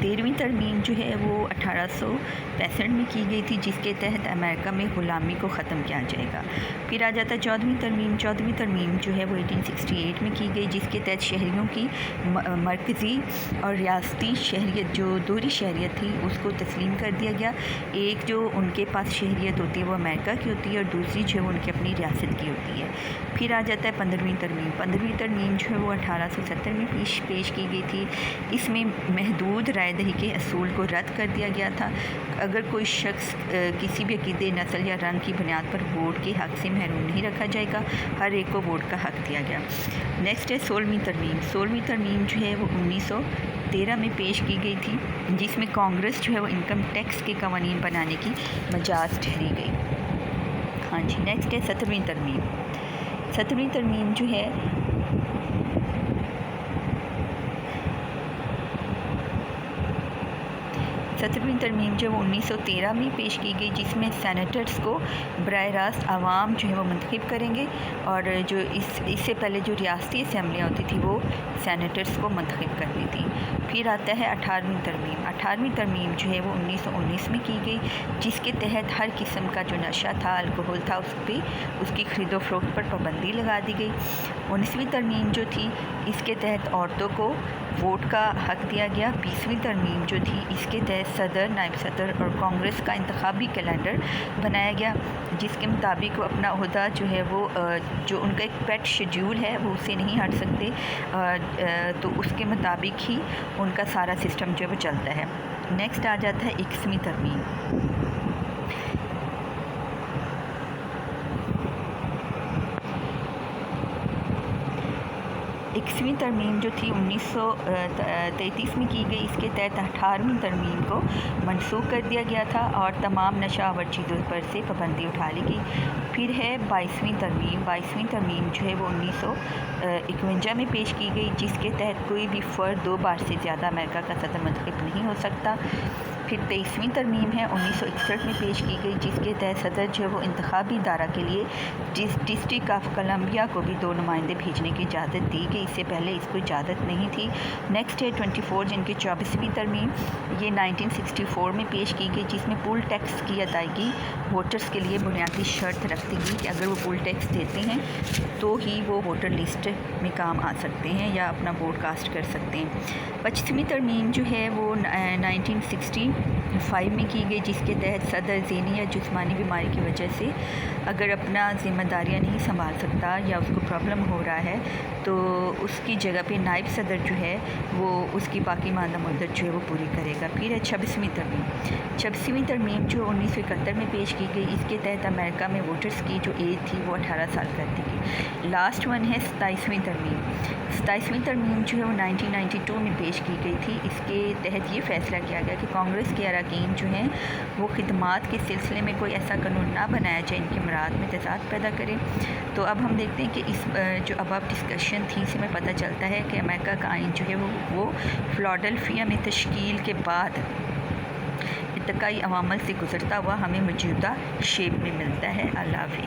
13ویں ترمیم جو ہے وہ 1865 میں کی گئی تھی، جس کے تحت امریکہ میں غلامی کو ختم کیا جائے گا۔ پھر آ جاتا ہے 14ویں ترمیم جو ہے وہ 1868 میں کی گئی، جس کے تحت شہریوں کی مرکزی اور ریاستی شہریت جو دوہری شہریت تھی اس کو تسلیم کر دیا گیا۔ ایک جو ان کے پاس شہریت ہوتی ہے وہ امریکہ کی ہوتی ہے اور دوسری جو ہے وہ ان کی اپنی ریاست کی ہوتی ہے۔ پھر آ جاتا ہے 15ویں ترمیم۔ 15ویں ترمیم جو ہے وہ 1870 میں پیش کی گئی تھی۔ اس میں محدود رائے دہی کے اصول کو رد کر دیا گیا تھا۔ اگر کوئی شخص کسی بھی عقیدے، نسل یا رنگ کی بنیاد پر ووٹ کے حق سے محروم نہیں رکھا جائے گا، ہر ایک کو ووٹ کا حق دیا گیا۔ نیکسٹ ہے 16ویں ترمیم۔ 16ویں ترمیم جو ہے وہ 1913 میں پیش کی گئی تھی، جس میں کانگریس جو ہے وہ انکم ٹیکس کے قوانین بنانے کی مجاز ٹھہری گئی۔ ہاں جی، نیکسٹ ہے 17ویں ترمیم۔ 17ویں ترمیم جو ہے وہ 1913 میں پیش کی گئی، جس میں سینیٹرز کو براہ راست عوام جو ہے وہ منتخب کریں گے، اور جو اس سے پہلے جو ریاستی اسمبلیاں ہوتی تھی وہ سینیٹرز کو منتخب کرتی تھی۔ پھر آتا ہے 18ویں ترمیم۔ 18ویں ترمیم جو ہے وہ 1919 میں کی گئی، جس کے تحت ہر قسم کا جو نشہ تھا، الکحل تھا، اس کی خرید و فروخت پر پابندی لگا دی گئی۔ 19ویں ترمیم جو تھی اس کے تحت عورتوں کو ووٹ کا حق دیا گیا۔ 20ویں ترمیم جو تھی اس کے تحت صدر، نائب صدر اور کانگریس کا انتخابی کیلنڈر بنایا گیا، جس کے مطابق وہ اپنا عہدہ جو ہے وہ جو ان کا ایک پیٹ شیڈیول ہے وہ اسے نہیں ہٹ سکتے، تو اس کے مطابق ہی ان کا سارا سسٹم جو ہے وہ چلتا ہے۔ نیکسٹ آ جاتا ہے 21ویں ترمیم۔ 21ویں ترمیم جو تھی 1933 میں کی گئی، اس کے تحت 18ویں ترمیم کو منسوخ کر دیا گیا تھا اور تمام نشہ آور چیزوں پر سے پابندی اٹھا لی گئی۔ پھر ہے 22ویں ترمیم۔ 22ویں ترمیم جو ہے وہ 1951 میں پیش کی گئی، جس کے تحت کوئی بھی فرد 2 بار سے زیادہ امریکہ کا صدر منتخب نہیں ہو سکتا۔ پھر 23ویں ترمیم ہے 1961 میں پیش کی گئی، جس کے تحت صدر جو ہے وہ انتخابی ادارہ کے لیے ڈسٹرکٹ آف کولمبیا کو بھی 2 نمائندے بھیجنے کی اجازت دی گئی، اس سے پہلے اس کو اجازت نہیں تھی۔ نیکسٹ ہے 24 جن کی 24ویں ترمیم، یہ 1964 میں پیش کی گئی، جس میں پول ٹیکس کی ادائیگی ووٹرز کے لیے بنیادی شرط رکھتی گئی کہ اگر وہ پول ٹیکس دیتے ہیں تو ہی وہ ووٹر لسٹ میں کام آ سکتے ہیں یا اپنا ووٹ کاسٹ کر سکتے ہیں۔ 25ویں ترمیم جو ہے وہ 1965 میں کی گئی، جس کے تحت صدر ذہنی یا جسمانی بیماری کی وجہ سے اگر اپنا ذمہ داریاں نہیں سنبھال سکتا یا اس کو پرابلم ہو رہا ہے تو اس کی جگہ پہ نائب صدر جو ہے وہ اس کی باقی ماندہ مدت جو ہے وہ پوری کرے گا۔ پھر ہے 26ویں ترمیم۔ 26ویں ترمیم جو 1971 میں پیش کی گئی، اس کے تحت امریکہ میں ووٹرز کی جو ایج تھی وہ 18 سال کر دی گئی۔ لاسٹ ون ہے 27ویں ترمیم۔ 27ویں ترمیم جو ہے وہ 1992 میں پیش کی گئی تھی، اس کے تحت یہ فیصلہ کیا گیا کہ کانگریس کے اراکین جو ہیں وہ خدمات کے سلسلے میں کوئی ایسا قانون نہ بنایا جائے ان کی مراعات میں تضاد پیدا کرے۔ تو اب ہم دیکھتے ہیں کہ اس جو اب ڈسکشن تھی اس میں پتہ چلتا ہے کہ امریکہ کا آئین جو ہے وہ فلاڈلفیا میں تشکیل کے بعد ارتقائی عوامل سے گزرتا ہوا ہمیں موجودہ شیپ میں ملتا ہے۔ اللہ حافظ۔